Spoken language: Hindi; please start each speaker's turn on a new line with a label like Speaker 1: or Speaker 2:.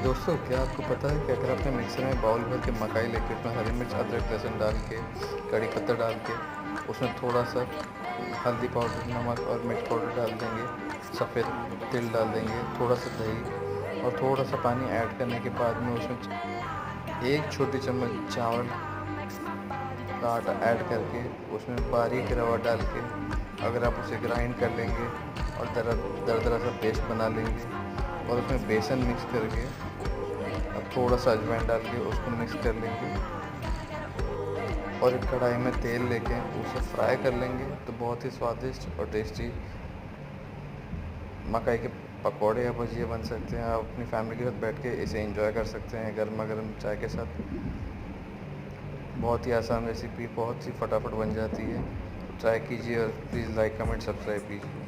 Speaker 1: दोस्तों, क्या आपको पता है कि अगर आपने मिक्सर में बाउल भर के मकाई लेके उसमें हरी मिर्च, अदरक, लहसुन डाल के, कड़ी पत्ता डाल के, उसमें थोड़ा सा हल्दी पाउडर, नमक और मिर्च पाउडर डाल देंगे, सफ़ेद तिल डाल देंगे, थोड़ा सा दही और थोड़ा सा पानी ऐड करने के बाद में उसमें एक छोटी चम्मच चावल का आटा ऐड करके उसमें बारीक रवा डाल के अगर आप उसे ग्राइंड कर लेंगे और दरदरा सा पेस्ट बना लेंगे और उसमें बेसन मिक्स करके अब थोड़ा सा अजवाइन डाल के उसको मिक्स कर लेंगे और एक कढ़ाई में तेल लेके उसे फ्राई कर लेंगे तो बहुत ही स्वादिष्ट और टेस्टी मकाई के पकौड़े या भजिया बन सकते हैं। आप अपनी फैमिली के साथ बैठ के इसे एंजॉय कर सकते हैं गर्मा गर्म चाय के साथ। बहुत ही आसान रेसिपी, बहुत ही फटाफट बन जाती है। ट्राई कीजिए और प्लीज़ लाइक, कमेंट, सब्सक्राइब कीजिए।